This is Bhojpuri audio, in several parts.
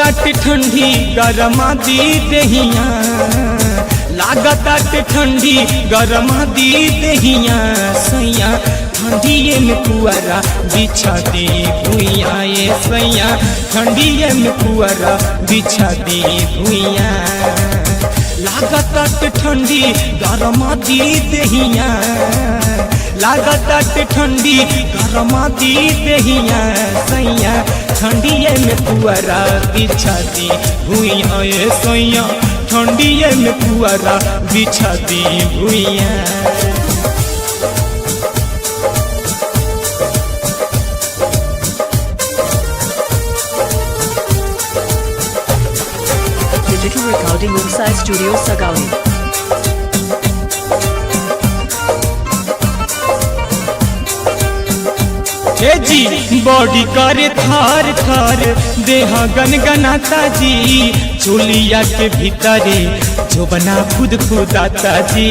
लागताटे ठंडी गरमा दी देहिया, लागताटे ठंडी गरमा दी देहिया सैया, ठंडिये में पुअरा बिछा दी भुइया ये सैया, ठंडिये में पुअरा बिछा दी भुइया। लागताटे ठंडी गरमा दी देहिया, लागताटे ठंडी गरमा दी देहिया सैया, ठंडिये में पुअरा बिछा दी भुइया ये सैया, ठंडिये में पुअरा बिछा दी भुइया। Digital Recording Inside Studio Sagauli. हे जी बॉडी करे थार थार देह गनगनाता जी, चोलिया के भीतरे जो बना खुद खुदाता जी,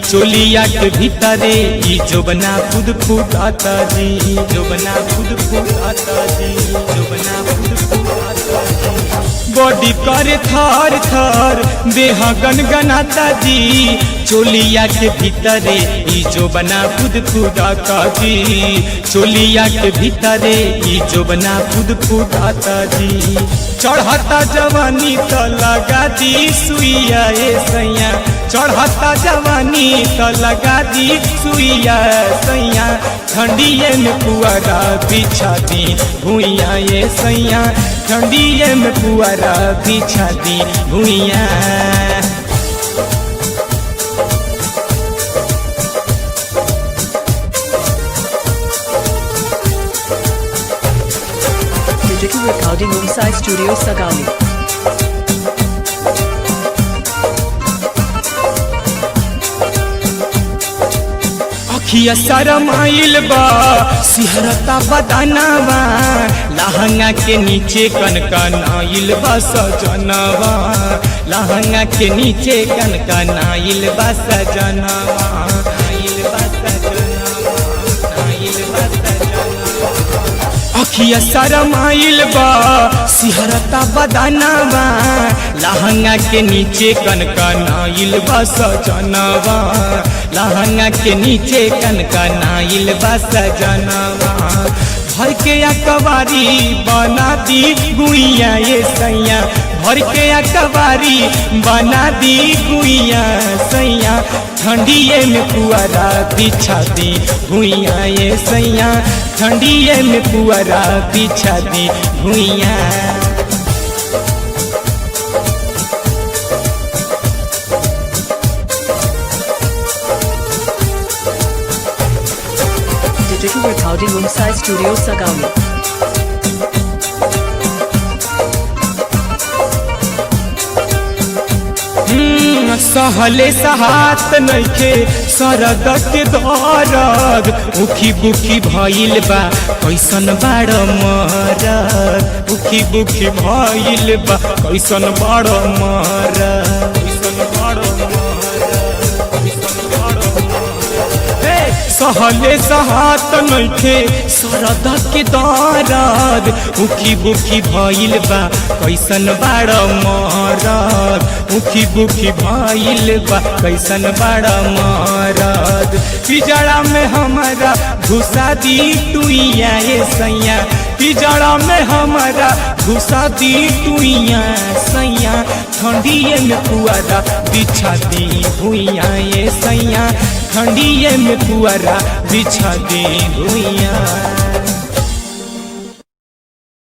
चोलिया के भीतरे ई जो बना खुद खुदाता जी, जो बना खुद खुदाता जी, जो बना खुद खुदाता जी। बॉडी करे थार थार देह गनगनाता जी, चोलिया के भीतरे ई जो बना खुद खुदाता जी, चोलिया के भीतरे ई जो बना खुद खुदाता जी। चढ़ता जवानी तो लगा दी सुइया ए सैया, चढ़ता जवानी तो लगा दी सुइया सैया, ठंडिये में पुअरा बिछा दी भुइया ये सैया, ठंडिये में पुअरा बिछा दी भुइया। Digital Recording Inside Studio Sagauli. अखिया शरमाइल बा सिहरता बदनवा, लहंगा के नीचे कनकनाइल बा सजनवा, लहंगा के नीचे कनकनाइल बा सजनवा, नाइल बा सजनवा, नाइल बा सजनवा। अखिया शरमाइल बा सिहरता बदनवा, लहंगा के नीचे कनकनाइल बा सजनवा, लहंगा के नीचे कनकनाइल बा सजनवा। भर के अकबारी बना दी गुइया ये सैया, भर के अकबारी बना दी गुइया सैया, ठंडिये में पुअरा बिछा दी भुइया ये सैया, ठंडिये में पुअरा बिछा दी भुइया। Digital Recording Inside Studio Sagauli. सहले सहात नइखे सरद के दरद, उखी बुखी भइल बा कैसन बाड़ मरद, उखी बुखी भइल बा कैसन बाड़ मरद, कैसन बाड़ मरद, कैसन बाड़ मरद। सहले सहात नइखे सरद के दरद, उखी बुखी भइल बा कैसन बाड़ मरद, उखी बुखी भइल बा कैसन बाड़ मरद। पिजड़ा में हमारा घुसा दी टुइया ये सैया, पिजड़ा में हमारा घुसा दी टुइया सैया, ठंडिये में पुअरा बिछा दी भुइया ये सैया, ठंडिये में पुअरा बिछा दी भुइया।